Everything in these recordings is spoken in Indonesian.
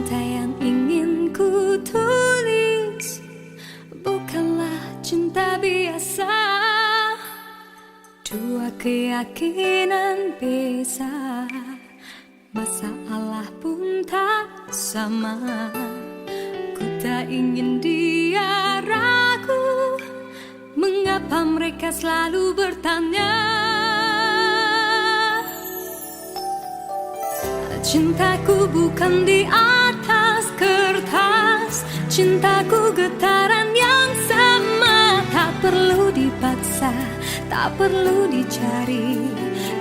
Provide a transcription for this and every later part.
Cinta yang ingin ku tulis bukanlah cinta biasa. Dua keyakinan beza, masalah pun tak sama. Ku tak ingin dia ragu, mengapa mereka selalu bertanya. Cintaku bukan di atas kertas, cintaku getaran yang sama. Tak perlu dipaksa, tak perlu dicari,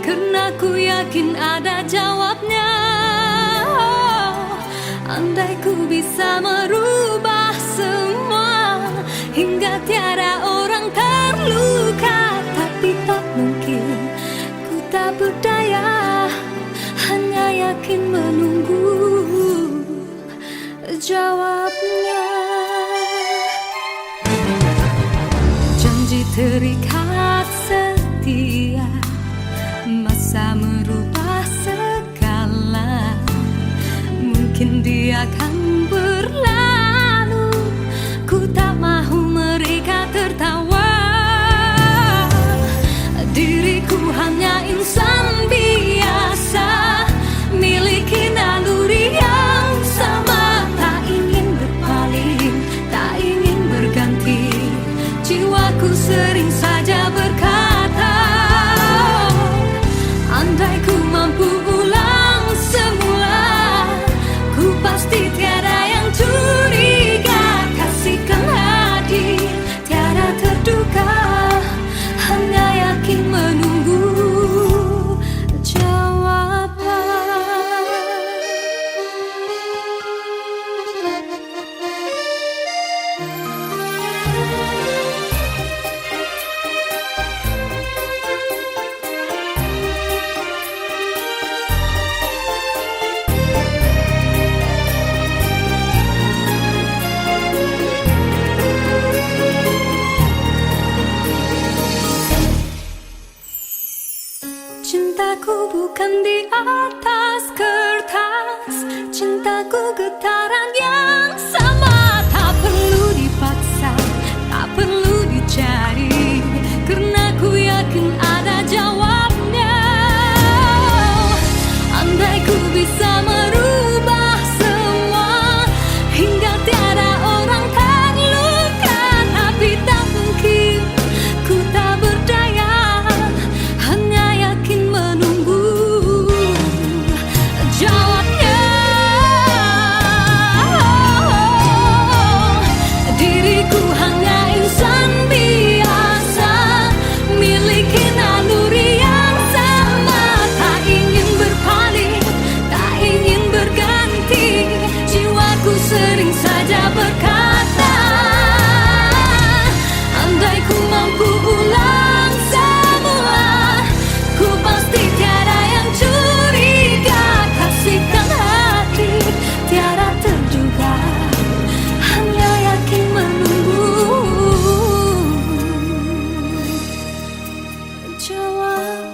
karena ku yakin ada jawabnya. Andai ku bisa merubah semua, hingga tiada orang terluka, tapi tak mungkin, ku tak berdaya, hanya yakin menunggu jawabnya. Janji terikat setia, masa merubah segala. Mungkin dia akan berlalu, ku tak mahu mereka tertawa. Diriku hanya insan biasa, miliki naluri yang sama. Tak ingin berpaling, tak ingin berganti, jiwaku sering saja berkata, andai ku mampu ulang semula, ku pasti tiada yang curiga. Kasihkan hadir, tiada terduga, hanya yakin menunggu jawaban. Cintaku bukan di atas kertas, cintaku getaran yang sama. Tak perlu dipaksa, tak perlu dicari, karena ku yakin ada jawabnya. Andai ku bisa merubah semua, hingga tiada orang terluka, tapi tak mungkin, ku tak berdaya, hanya yakin menunggu jawabnya. Diriku hanya insan biasa, miliki naluri yang sama. Tak ingin berpaling, tak ingin berganti, jiwaku sering saja berkata, andai ku mampu ulang semua, ku pasti tiada yang curiga. Kasihkan hati, tiada terduga, hanya yakin menunggu jawaban.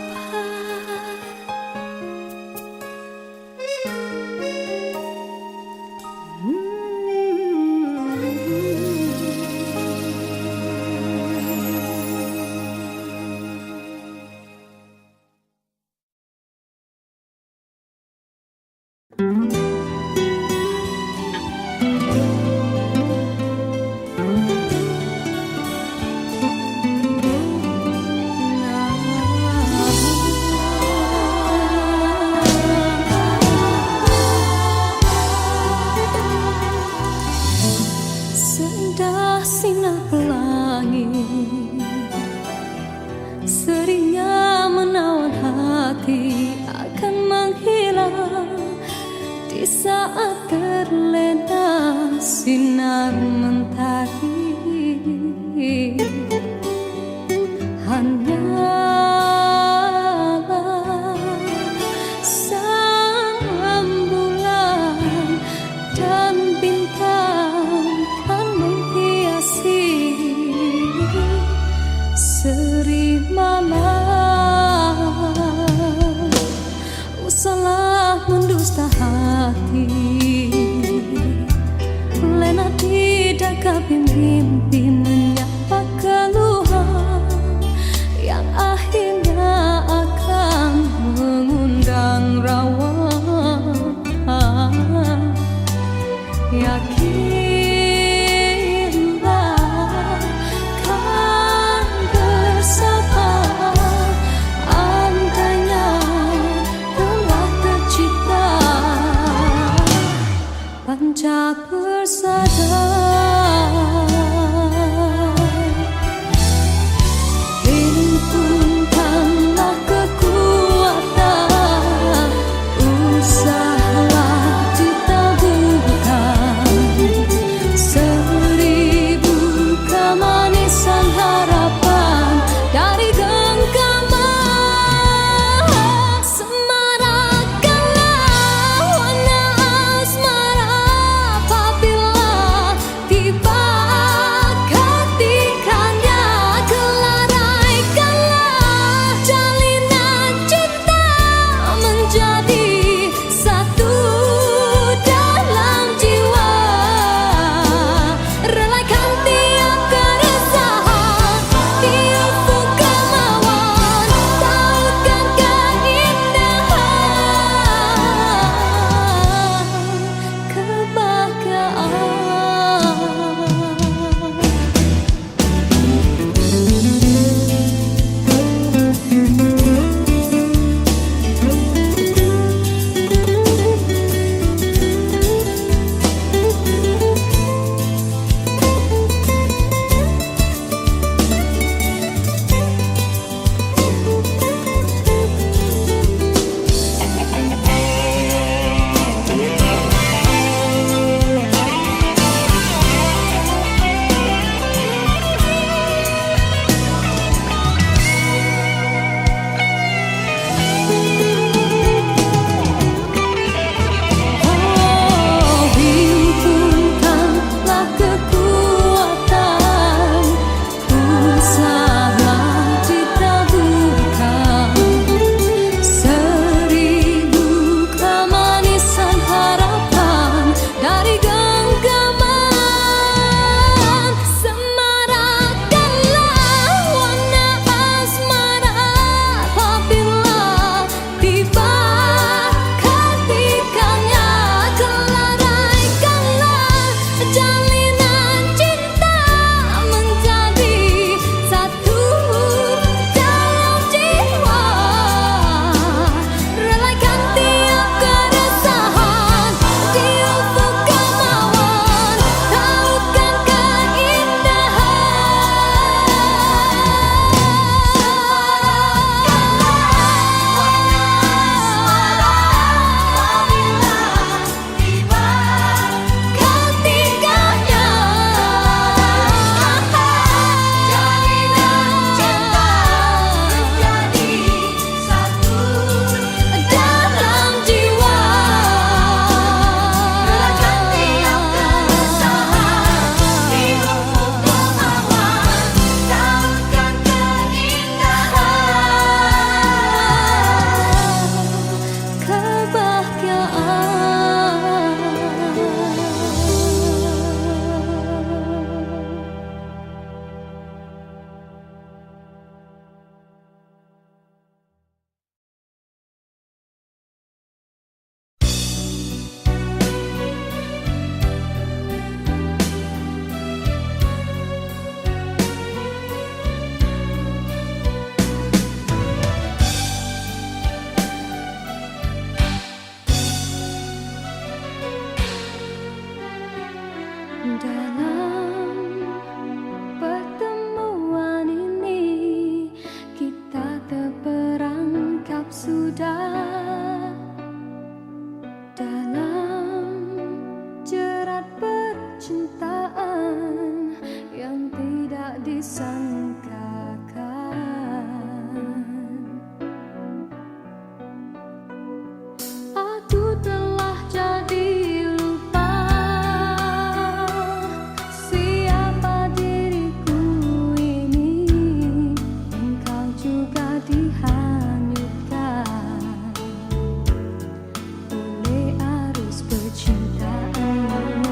Seindah sinar pelangi, seringnya menawan hati, akan menghilang di saat terlena sinar mentari. Hanyalah sang rembulan dan bintang kan menghiasi seri malam. Usahlah mendusta hati, mimpi menyapa keluhan yang akhirnya akan mengundang rawa. Yakinlah kan bersama, andainya telah tercipta panca persada. Himpunkanlah kekuatan, usahalah ditaburkan seribu kemanisan harapan dari genggaman. Semarakkanlah warna asmara apabila tiba ketikanya. Kelaraikanlah jalinan cinta menjadi satu dalam jiwa. Relakan tiap keresahan di ufuk kemauan, tautkan keindahan himpunkanlah kekuatan, usahalah ditaburkan seribu kemanisan harapan dari genggaman. Semarakkanlah warna asmara apabila tiba ketikanya. Kelaraikanlah jalinan cinta menjadi satu dalam jiwa. Relakan tiap keresahan di ufuk kemauan, tautkan dalam pertemuan ini kita terperangkap sudah dalam jerat percintaan yang tidak disangkakan. Aku telah jadi lupa siapa diriku ini. Engkau juga dihanyutkan oleh arus percintaan.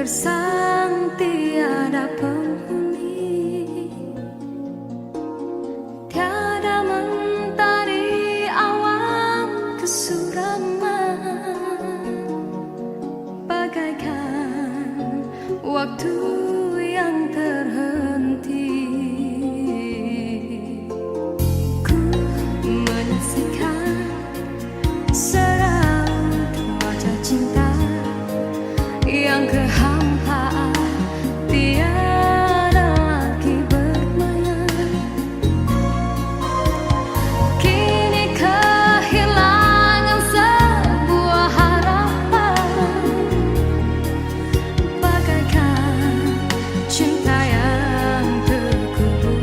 gersang tiada penghuni, tiada mentari awan kesuraman, bagaikan waktu yang terhenti. Ku menyaksikan seram wajah cinta yang kehampaan, tiada lagi bermain. Kini kehilangan sebuah harapan, bagaikan cinta yang terkubur.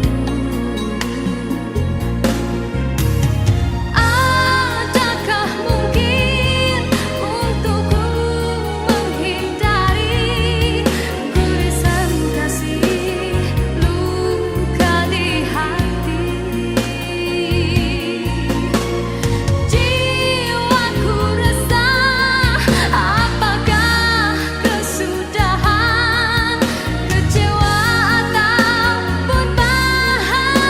Adakah mungkin untukku menghindari gurisan kasih luka di hati? Jiwaku resah, apakah kesudahan, kecewa ataupun bahagia?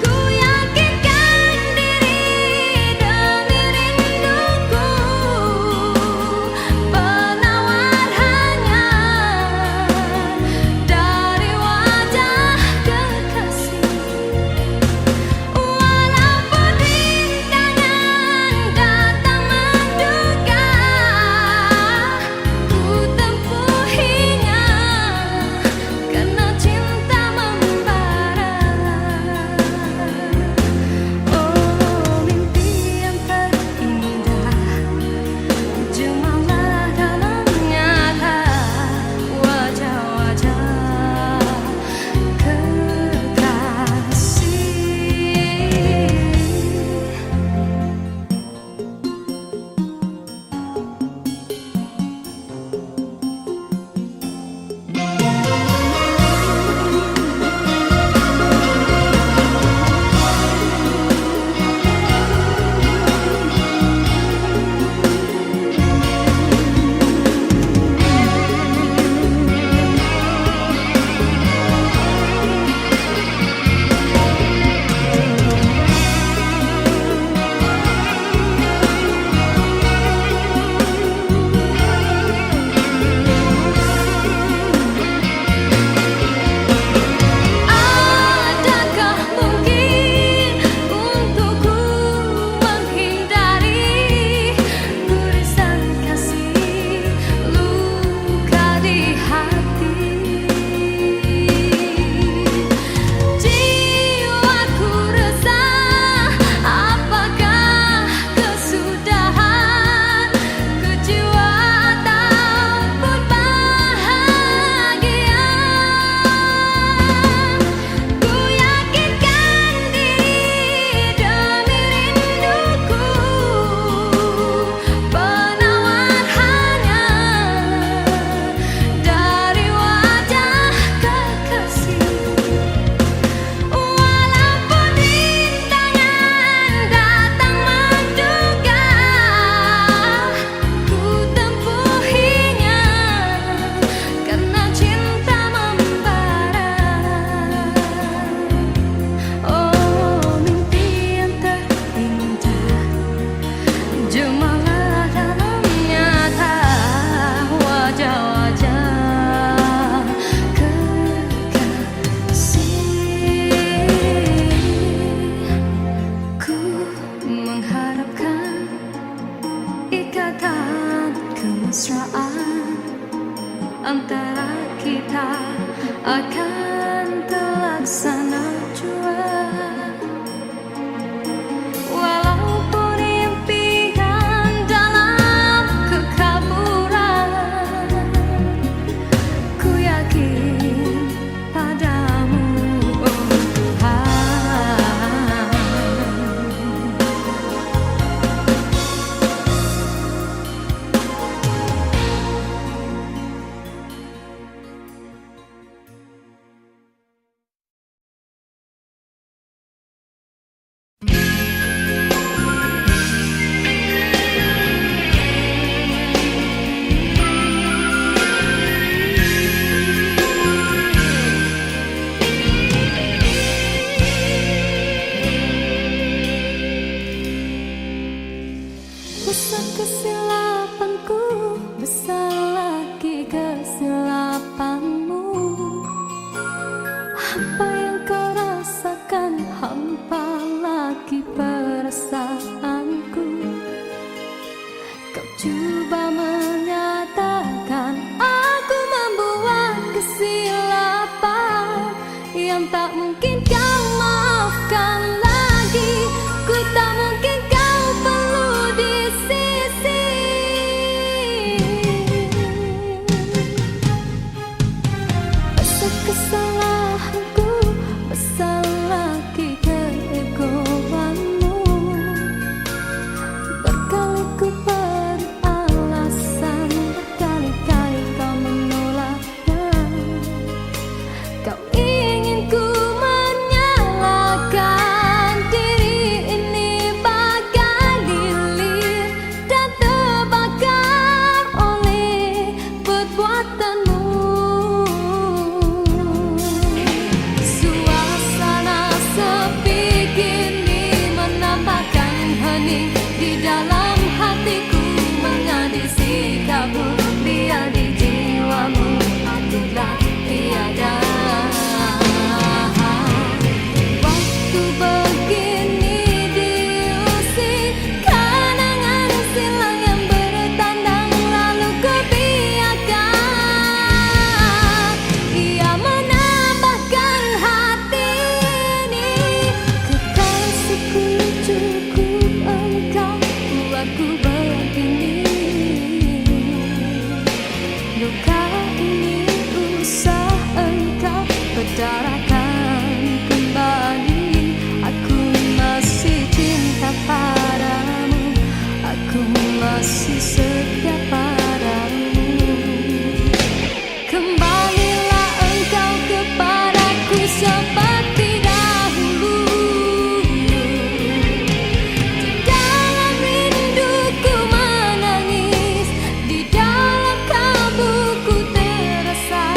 Ku yakinkan diri demi rinduku, penawar hanya dari wajah kekasih. Walaupun rintangan datang menduga, ku tempuhinya karena cinta membara. Oh, mimpi yang terindah, jumalah dalam nyata wajah-wajah kekasih. Adakah mungkin untukku menghindari gurisan kasih luka di hati? Jiwaku resah, apakah kesudahan, kecewa ataupun bahagia? Ku yakinkan diri demi rinduku, penawar hanya dari wajah kekasih. Walaupun rintangan datang menduga, ku tempuhinya karena cinta membara. Oh, mimpi yang terindah, jumalah dalam nyata wajah-wajah kekasih. Ku mengharapkan ikatan kemesraan antara kita akan terlaksana jua. Walaupun impian dalam kekaburan, ku yakin padamu, oh Tuhan. kesilapanku, besar lagi kesilapanmu. Apa yang kau rasakan, hampa lagi perasaanku. Kau coba menyatakan aku membuat kesilapan yang tak mungkin kau maafkan lagi. Ku tak mungkin kau perlu di sisi. Besar kesalahanku, besar lagi keegoanmu. Berkali ku beri alasan, berkali-kali kau menolaknya. Kau ingin ku menyalahkan diri ini bagai lilin dan terbakar oleh perbuatanmu. Suasana sepi kini menambahkan hening di dalam hatiku, mengadi sikapmu biar di jiwamu akulah tiada. Waktu begini diusik kenangan silam yang bertandang, lalu ku biarkan ia menambahkan hati ini. Kekasihku, cukup engkau buatku begini. Luka ini usah engkau berdarakan kembali. Aku masih cinta padamu, aku masih setia padamu. Kembalilah engkau kepadaku seperti dahulu. Di dalam rinduku menangis, di dalam kalbuku terasa,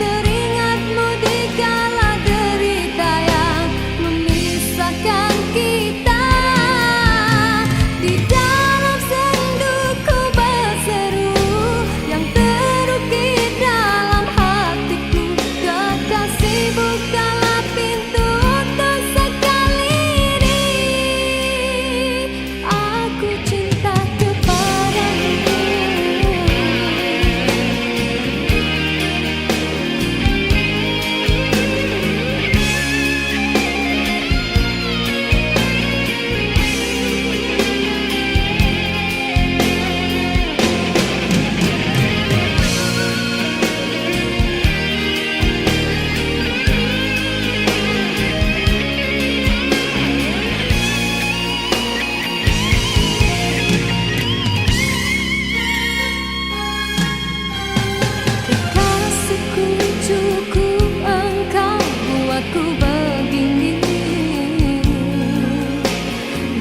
teringatmu di kala derita yang memisahkan kita. Di dalam senduku berseru yang terukir dalam hatiku, kekasih bukalah pintu untuk sekali ini. Aku cinta kepadamu. Kekasihku, cukup engkau buatku begini.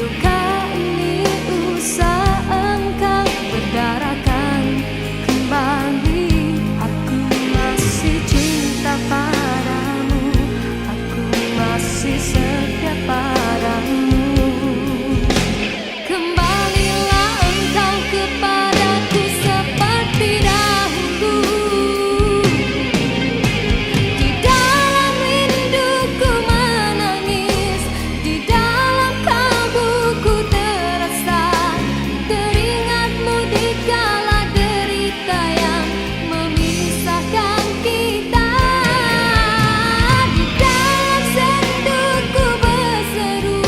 Luka ini usah engkau berdarakan kembali. Aku masih cinta padamu, aku masih setia padamu. Kembalilah engkau kepadaku seperti dahulu. Di dalam rinduku menangis, di dalam kalbuku terasa, teringatmu di kala derita yang memisahkan kita. Di dalam senduku berseru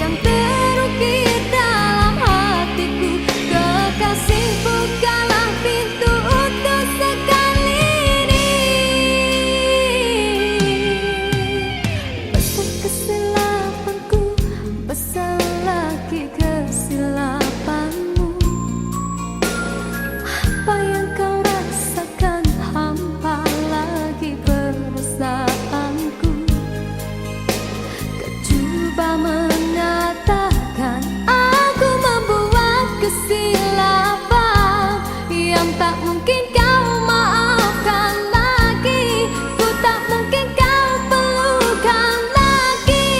yang terukir dalam hatiku, kekasih bukalah pintu untuk sekali ini. Besar kesilapanku, besar lagi kesilapanmu. Apa yang kau rasakan, hampa lagi perasaanku. Kau coba menyatakan aku membuat kesilapan yang tak mungkin kau maafkan lagi. Ku tak mungkin kau perlukan lagi.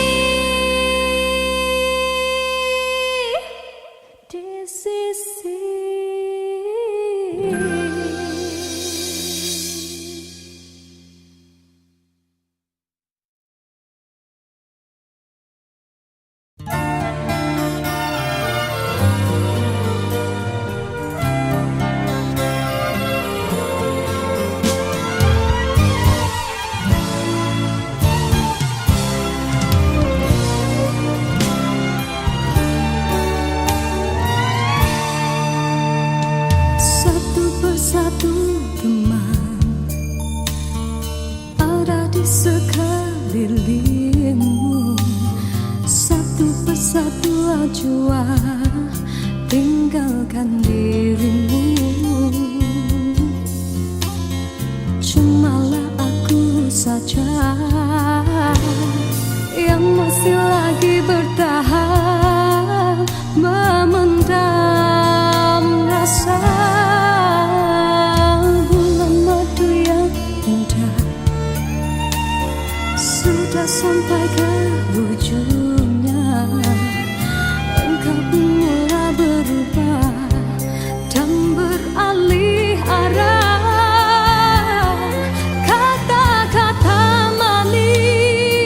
satu jua tinggalkan dirimu. Cumalah aku saja yang masih lagi bertahan memendam rasa. Bulan madu yang indah sudah sampai ke ujungnya. Engkau pun mulai berubah dan beralih arah. Kata-kata manis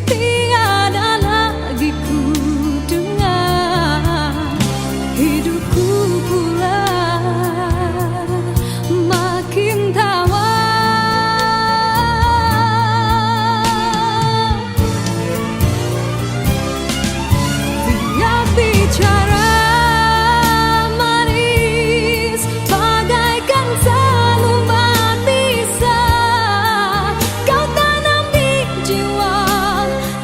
tiada lagi ku dengar. Hidupku pula makin tawar. Tiap bicara manis bagaikan selembar pisah. Kau tanam di jiwa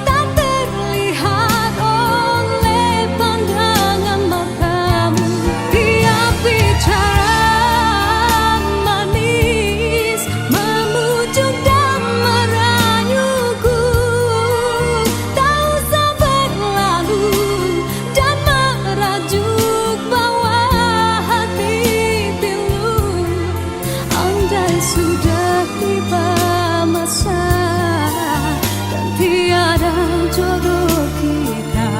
tak terlihat oleh pandangan matamu. Tiap bicara manis memujuk dan merayuku. Tak usah berlalu dan merajuk bawah hati pilu. Andai sudah tiba masa dan tiada jodoh kita,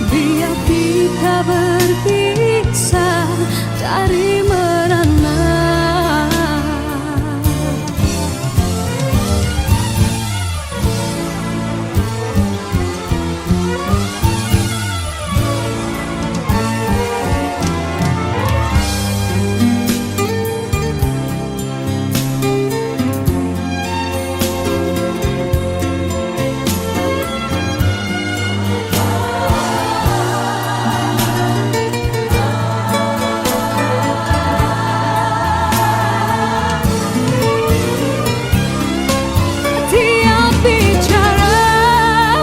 biar kita berpisah dari merana. Tiap bicara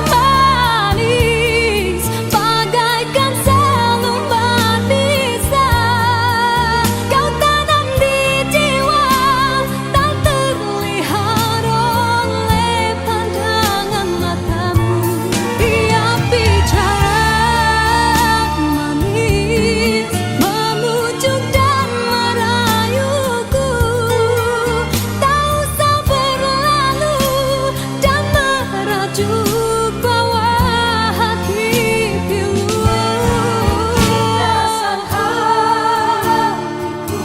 manis bagaikan selembar pisah. Kau tanam di jiwa tak terlihat oleh pandangan matamu. Tiap bicara manis memujuk dan merayuku. Tak usah berlalu dan merajuk bawah hati pilu. Rasa hatiku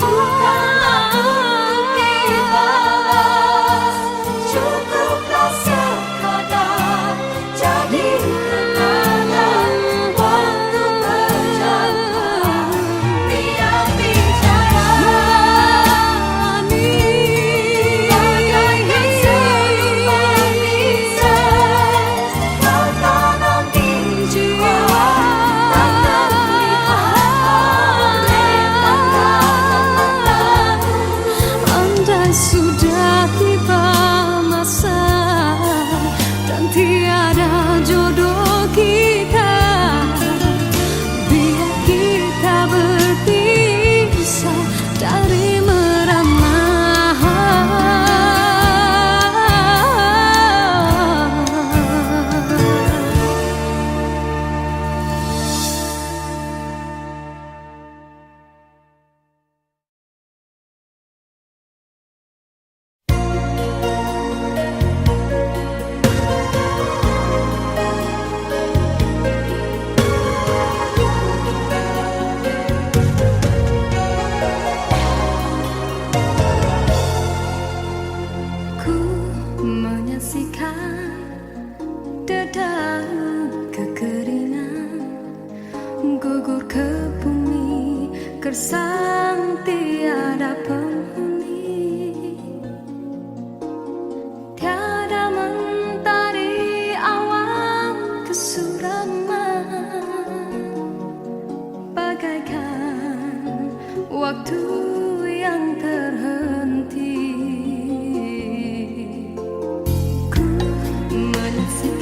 bukanlah untuk dibalas. Cukuplah sekadar jadi kenangan waktu berjalan. Tiap bicara manis bagaikan selembar pisah. Kau tanam di jiwa tak terlihat oleh pandangan matamu. Andai sudah tiba masa dan tiada jodoh kita, biar kita berpisah dari merana. Ku menyaksikan dedaunan kekeringan gugur ke bumi, gersang tiada penghuni. Tiada mentari awan kesuraman, bagaikan waktu yang terhenti. Ku menyaksikan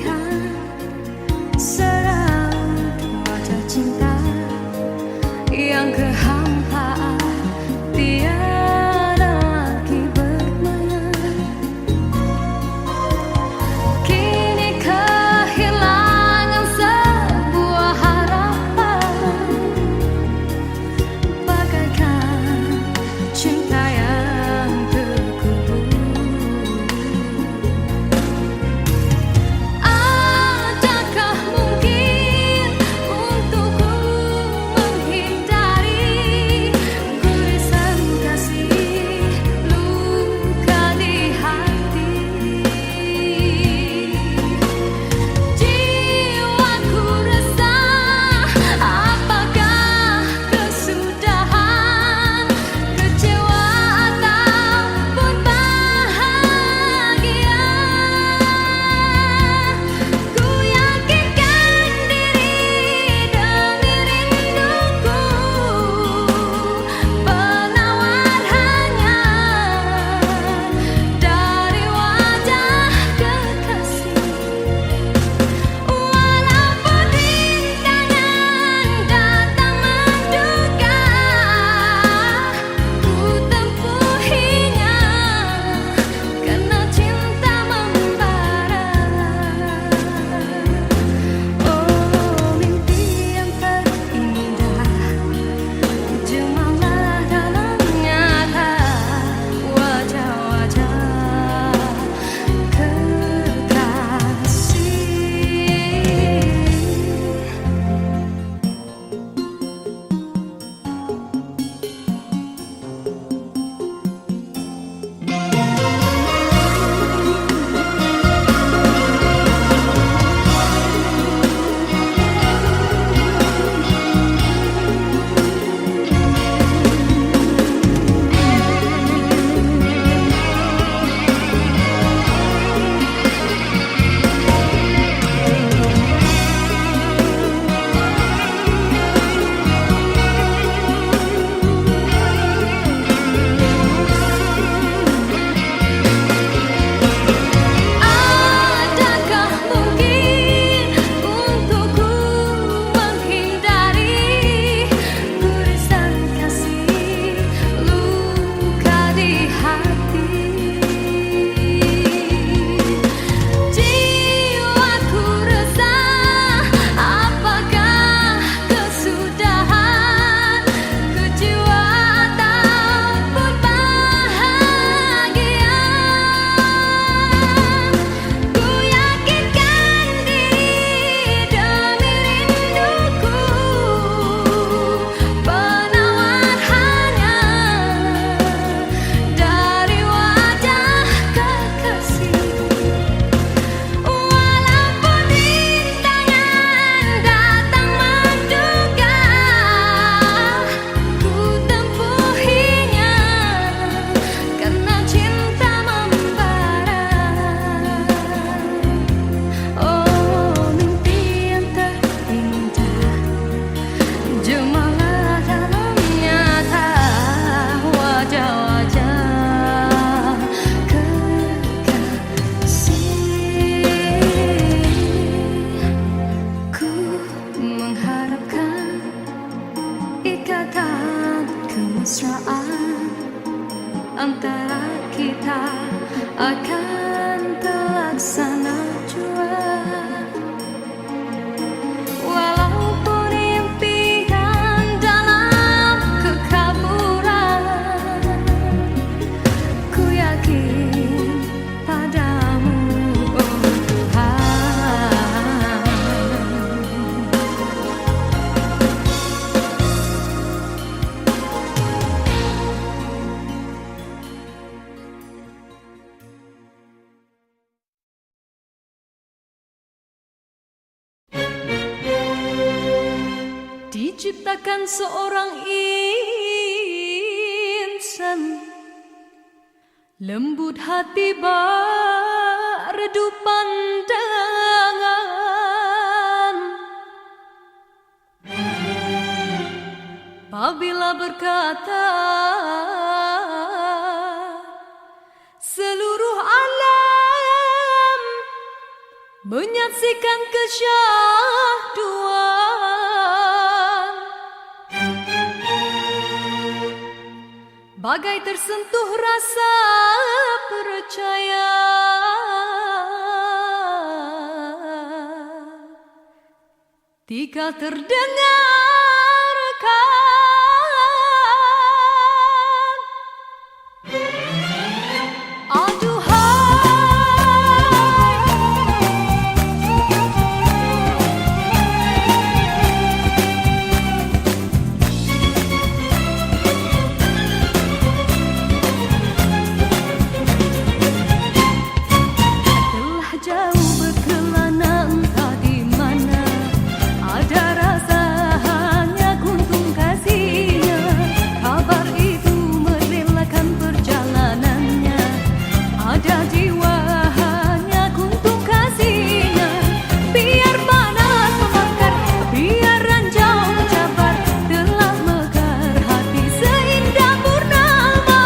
diciptakan seorang insan, lembut hati redup pandangan. Apabila berkata seluruh alam menyaksikan kesyahduan, bagai tersentuh rasa percaya. Tika terdengarkan, telah jauh berkelana entah di mana, ada rasa hanya kuntung kasihnya. Kabar itu merelakan perjalanannya, ada jiwa hanya kuntung kasihnya. Biar panas membakar, biar ranjau mencabar, telah mekar hati seindah purnama.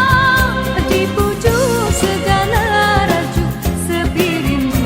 Di pucuk segala raju sepi rindu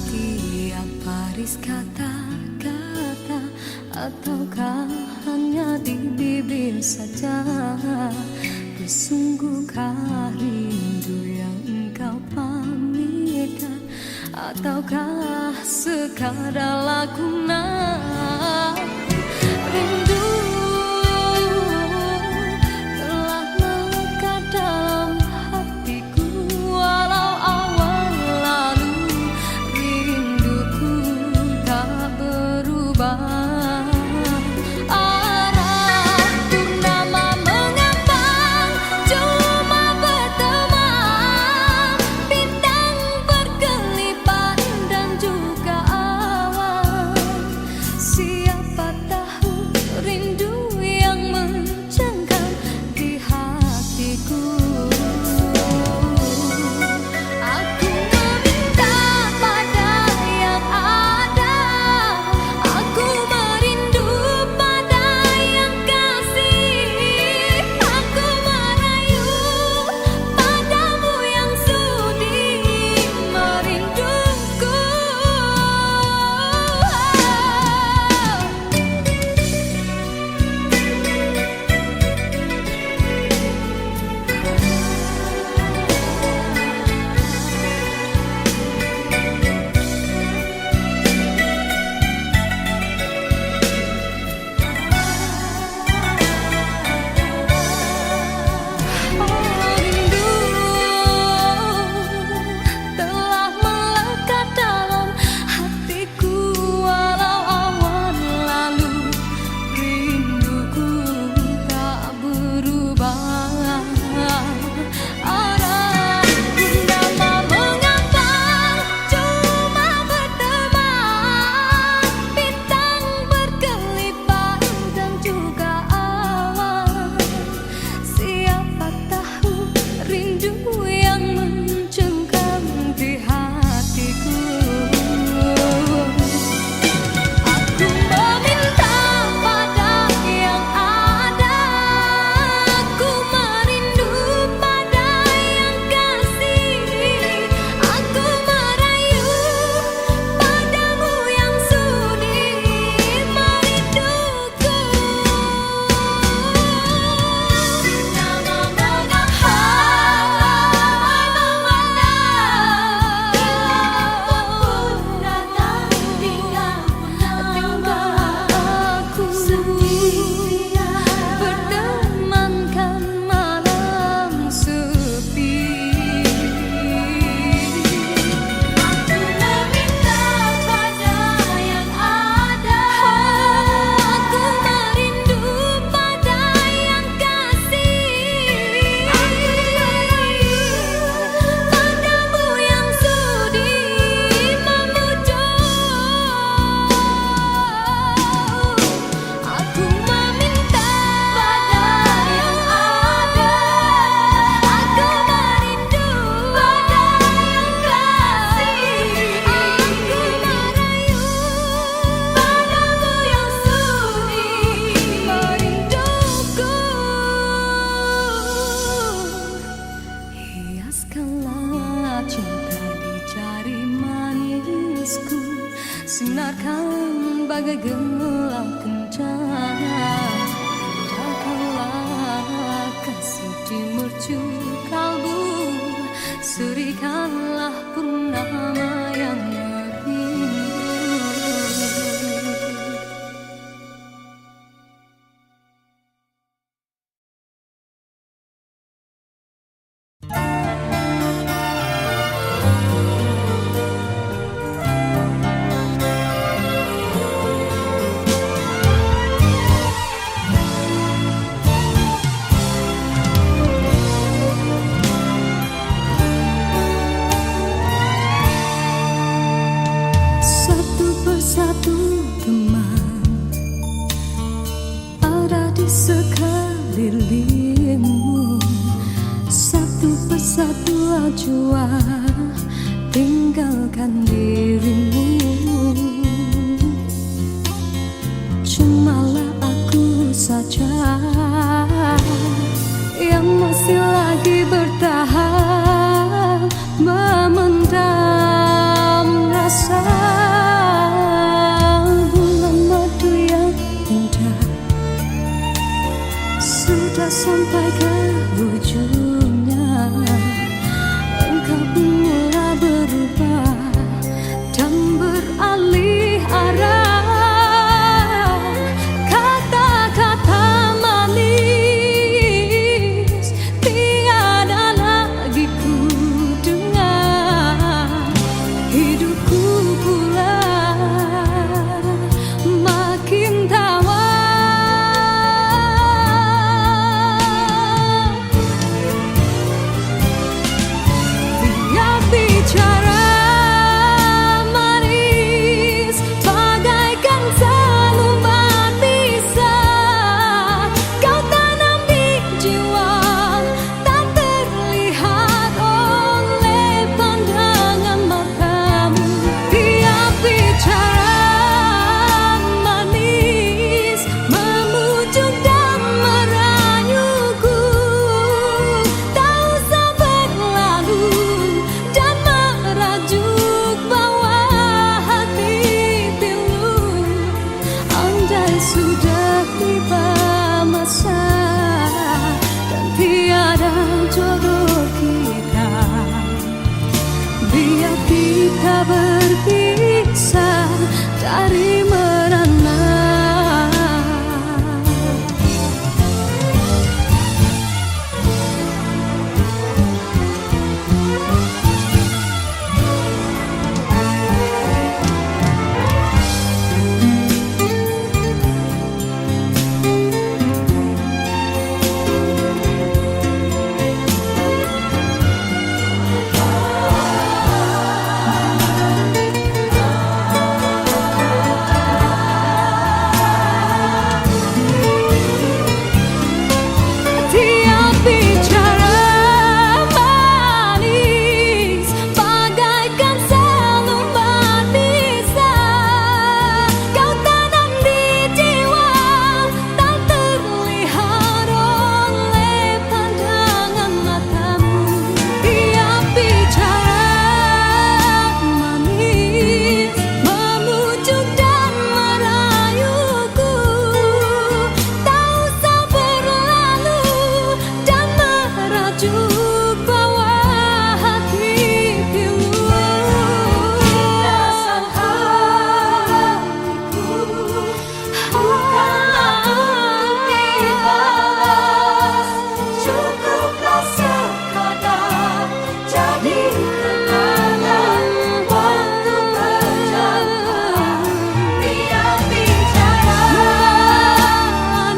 tiap baris kata-kata, ataukah hanya di bibir saja? Sesungguhkah rindu yang engkau pamitkan, ataukah sekadar lakonan? Rindu telah melekat dalam hatiku, walau awal lalu rinduku tak berubah. Sinarkan bagai gelang kencana, indahkanlah kasih di mercu kalbu, serikanlah purnama yang merindu. Sekelilingmu, satu persatu jua tinggalkan dirimu. Cumalah aku saja yang masih lagi bertahan memendam rasa beralih arah. Kata-kata manis tiada lagi ku dengar. Hidupku pula makin tawar. Dia bicara manis bagaikan selembar pisah. Kau tanam di jiwa tak terlihat oleh pandangan matamu. Dia bicara manis memujuk dan merayuku. Tak usah berlalu dan merajuk bawah hati pilu. Andai sudah tiba masa dan tiada jodoh kita, biar kita berpisah dari merana. Dia bicara manis bagaikan selembar pisah. Kau tanam di jiwa tak terlihat oleh pandangan matamu. Dia bicara manis memujuk dan merayuku. Tak usah berlalu dan merajuk bawah hati pilu. Rasa hatiku bukanlah untuk dibalas. Cukuplah sekadar jadi kenangan waktu berjalan. Dia bicara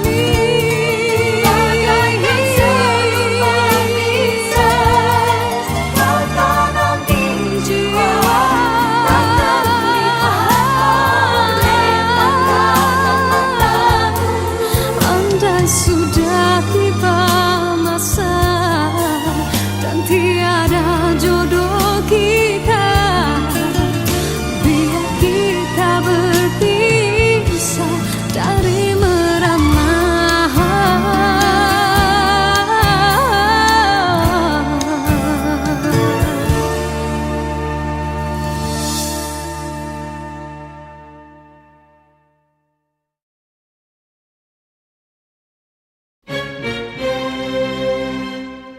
manis bagaikan selembar pisah. Kau tanam di jiwa tak terlihat oleh pandangan matamu. Andai sudah tiba masa dan tiada jodoh kita, biar kita berpisah dari merana.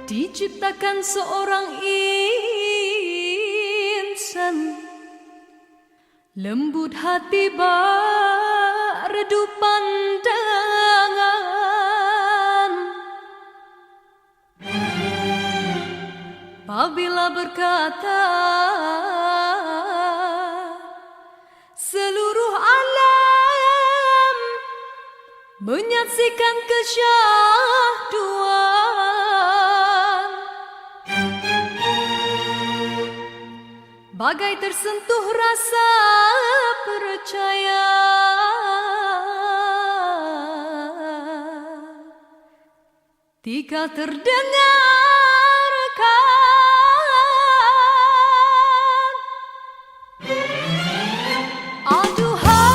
Diciptakan seorang insan lembut hati berredup pandangan. Apabila berkata seluruh alam menyaksikan kesyahduan, bagai tersentuh rasa percaya. Tika terdengarkan aduhai.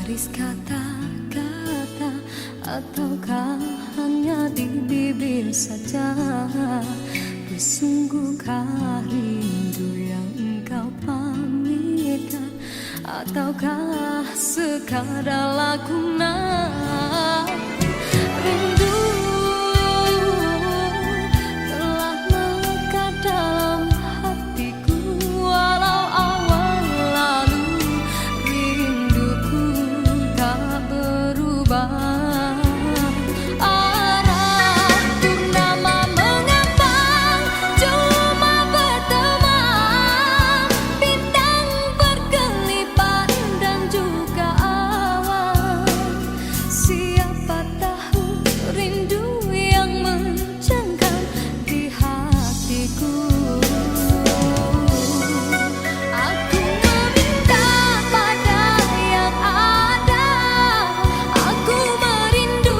baris kata-kata, ataukah hanya di bibir saja? Bersungguhkah rindu yang engkau pamitkan, ataukah sekadar lakonan? Rindu telah melekat dalam hatiku, walau awal lalu rinduku tak berubah. Arah purnama mengambang, cuma berteman, bintang berkelipat dan juga awan. Siapa tahu rindu yang mencengkam di hatiku. Aku meminta pada yang ada, aku merindu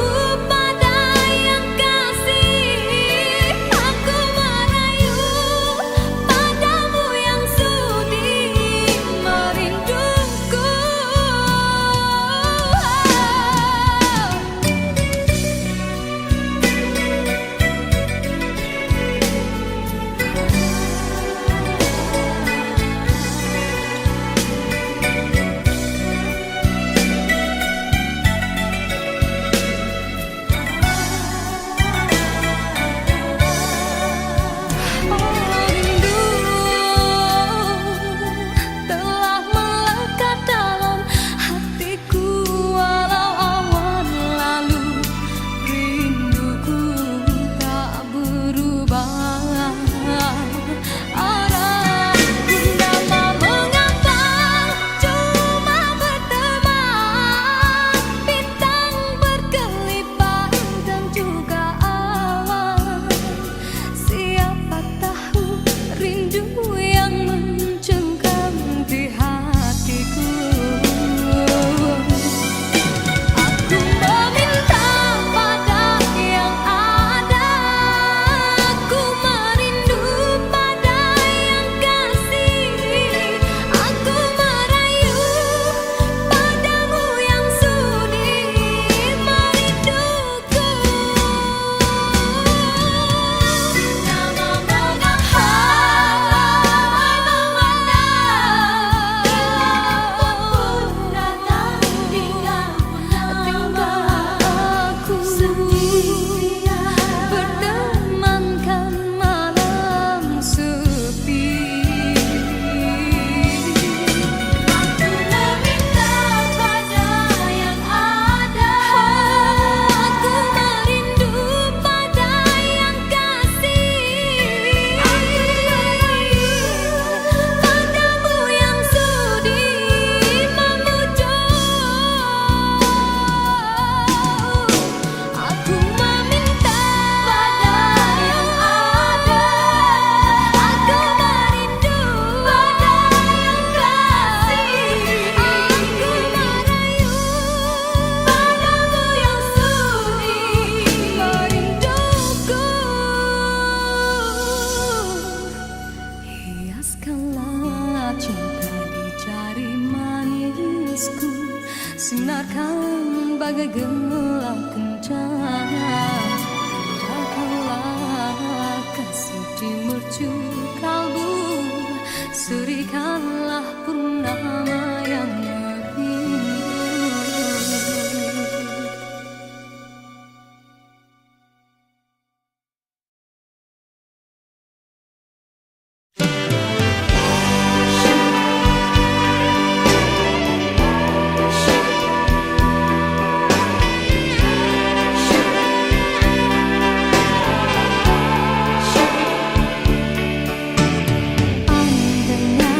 pada yang kasih, aku merayu padamu yang sudi merinduku. Rindu telah melekat dalam hatiku, walau awan lalu rinduku tak berubah. Arah purnama mengambang, cuma berteman, bintang berkelipat dan juga awan. Siapa tahu rindu yang mencengkam di hatiku. Aku meminta pada yang ada, aku merindu pada yang kasih, aku merayu padamu yang sudi merinduku. Nama aku bertemankan malam sepi. Aku meminta pada yang ada, aku merindu pada yang kasih, aku merayu padamu yang sudi memujuk. Aku meminta pada yang ada, aku merindu pada yang kasih, aku merayu padamu yang sudi merinduku. Hiaskanlah cinta di jari manisku, sinarkan bagai gelang kencana. Indahkanlah kasih di mercu kalbu, serikanlah purnama yang merindu. Andainya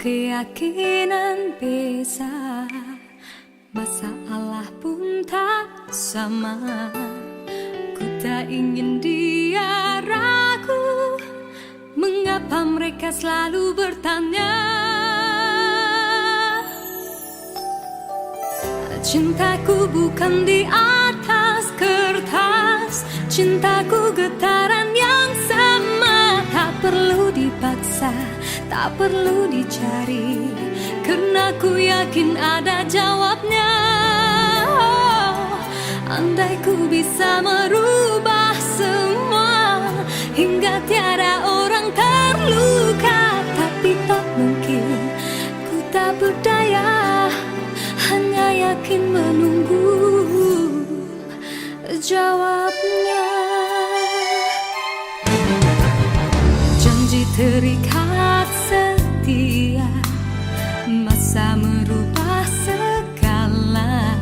keyakinan bisa, masalah pun tak sama. Ku tak ingin dia ragu, mengapa mereka selalu bertanya. Cintaku bukan di atas kertas, cintaku getaran yang sama. Tak perlu dipaksa, tak perlu dicari, karena ku yakin ada jawabnya. Andai ku bisa merubah semua, hingga tiada orang terluka, tapi tak mungkin, ku tak berdaya, hanya yakin menunggu jawabnya. Janji terikat setia, masa merubah segala.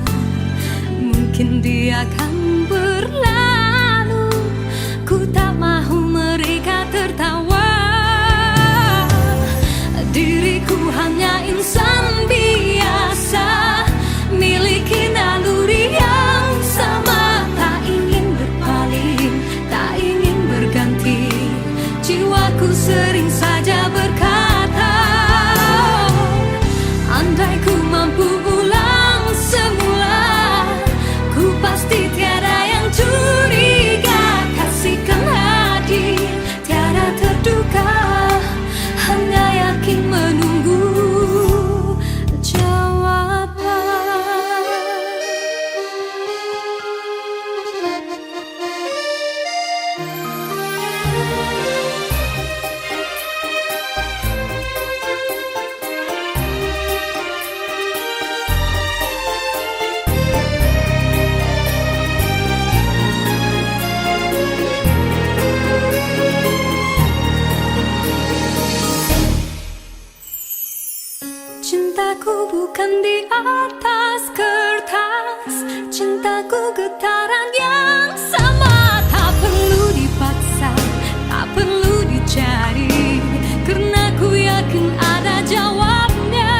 Mungkin dia akan berlalu, ku tak mahu mereka tertawa. Diriku hanya insan biasa, miliki naluri yang sama. Tak ingin berpaling, tak ingin berganti, jiwaku sering saja berkata, andai ku mampu ulang semula, ku pasti tiada yang curiga. Kasihkan hati, tiada terduga, hanya yakin menunggu jawaban. Cintaku bukan di atas kertas, cintaku getaran yang sama. Tak perlu dipaksa, tak perlu dicari, karena ku yakin ada jawabnya.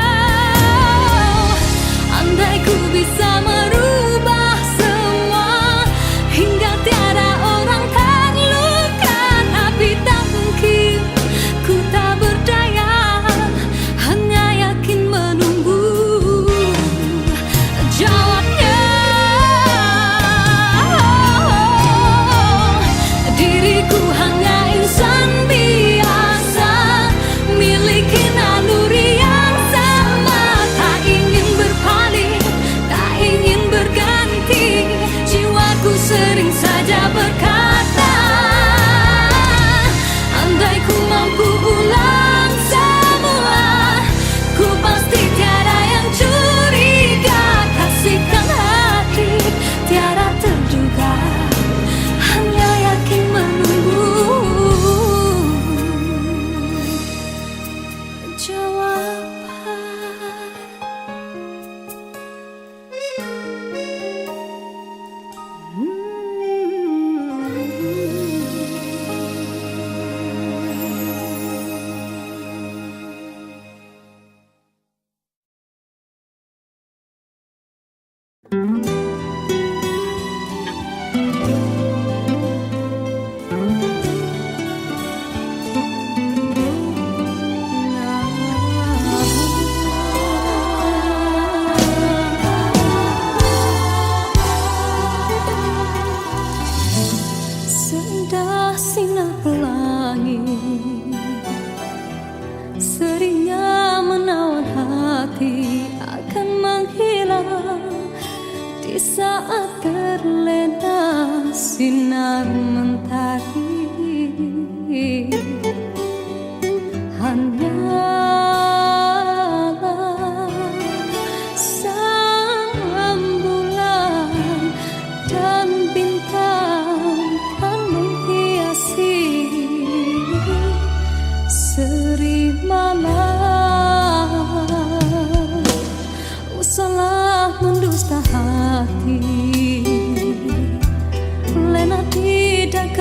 Andai ku bisa merubah semua, hingga tiada orang terluka, tapi tak mungkin, ku tak berdaya, hanya yakin menunggu jawabnya. Diriku hanya insan biasa, miliki naluri yang sama. Tak ingin berpaling, tak ingin berganti, jiwaku sering saja berkata, andai ku mampu ulang semua, ku pasti tiada yang curiga. Kasihkan hati, tiada terduga, hanya yakin menunggu jawaban. Seindah sinar pelangi, seringnya menawan hati, akan menghilang di saat terlena sinar mentari. Hanyalah sang bulan dan bintang kan menghiasi seri malam. Usahlah mendusta hati, lena tidak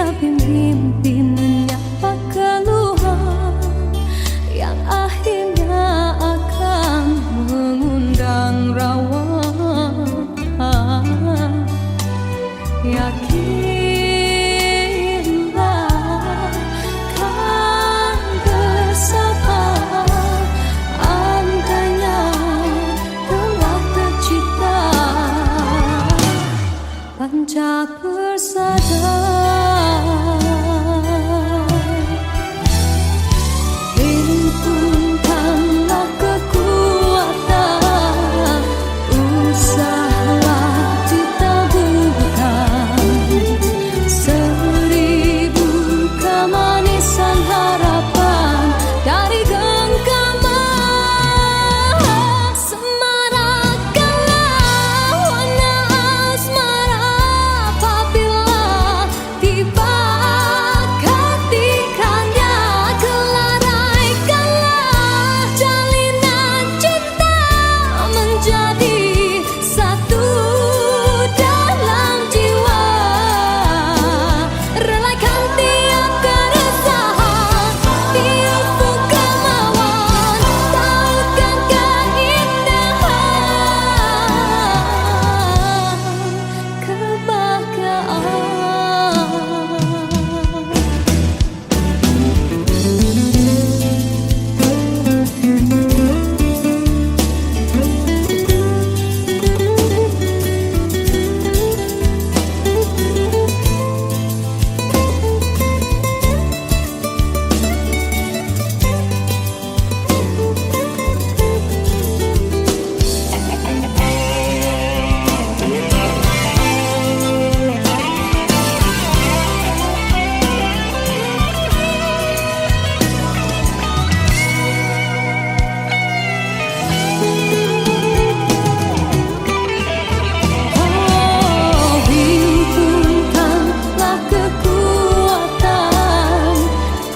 tancap bersandar. Himpunkanlah kekuatan, usahalah ditaburkan seribu kemanisan harapan dari genggaman. Semarakkanlah warna asmara apabila tiba ketikanya. Kelaraikanlah jalinan cinta menjadi satu dalam jiwa. Relakan tiap keresahan, tiap kemauan, tautkan keindahan kebahagiaan. Himpunkanlah kekuatan,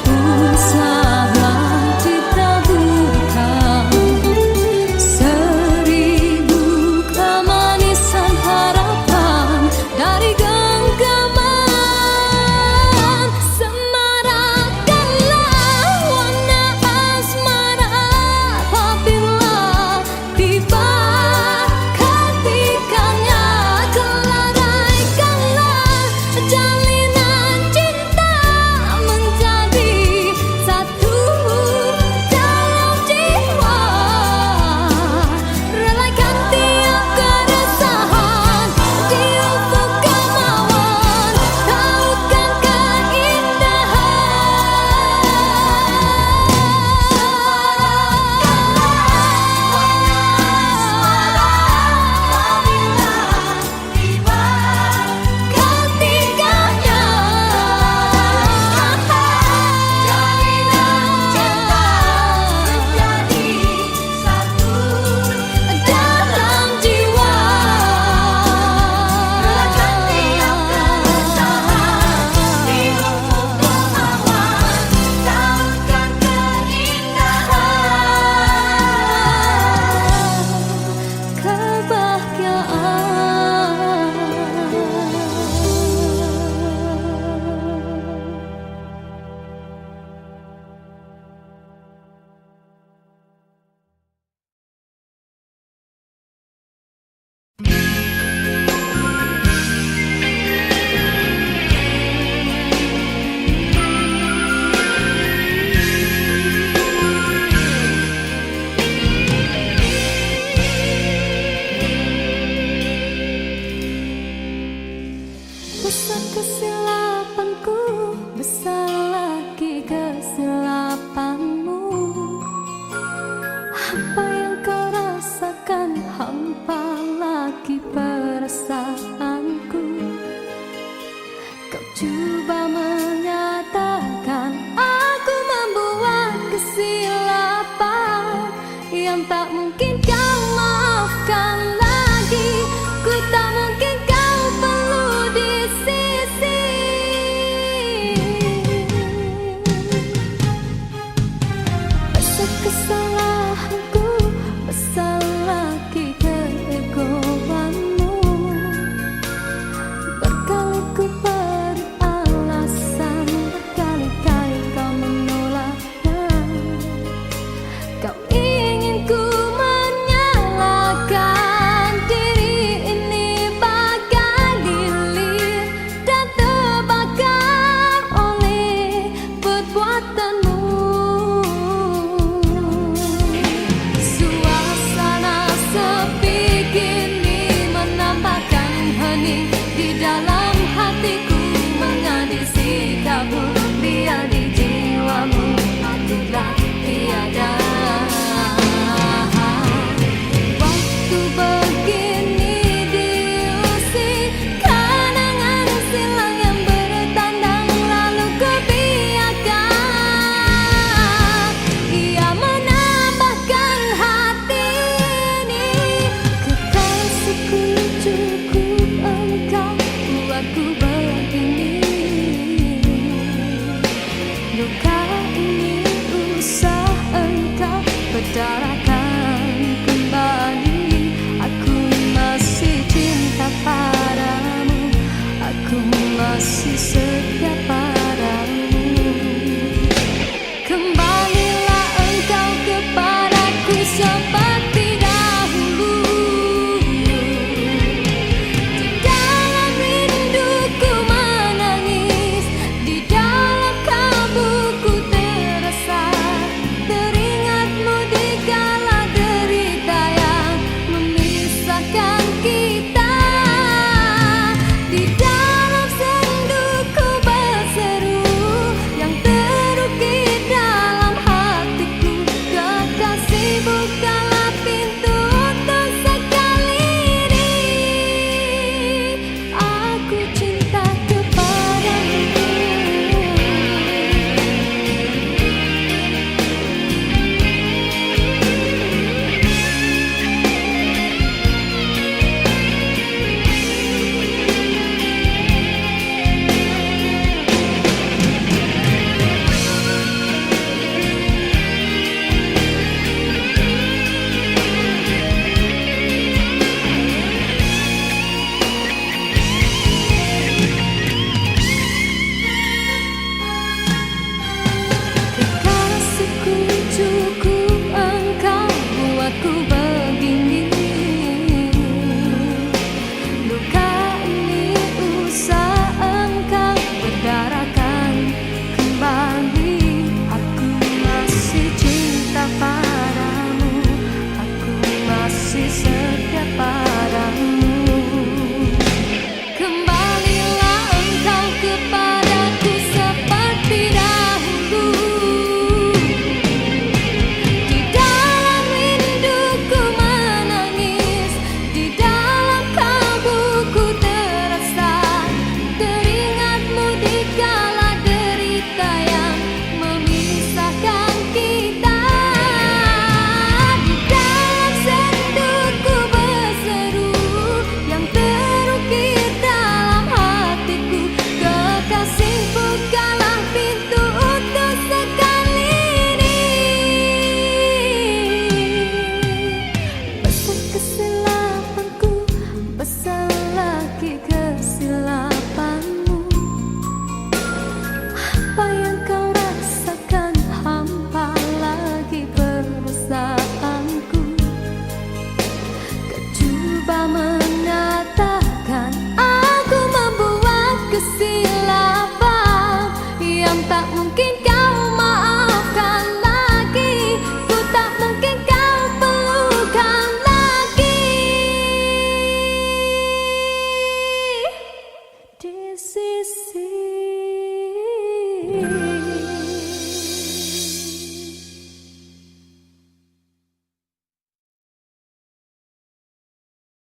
usahalah ditaburkan seribu kemanisan harapan dari genggaman. Semarakkanlah warna asmara apabila tiba ketikanya. Kelaraikanlah jalinan cinta menjadi satu dalam jiwa. Relakan tiap keresahan, tiap kemauan, tautkan besar kesilapanku, besar lagi kesilapanmu. Apa yang kau rasakan, hampa lagi perasaanku. Kau coba menyatakan aku membuat kesilapan yang tak mungkin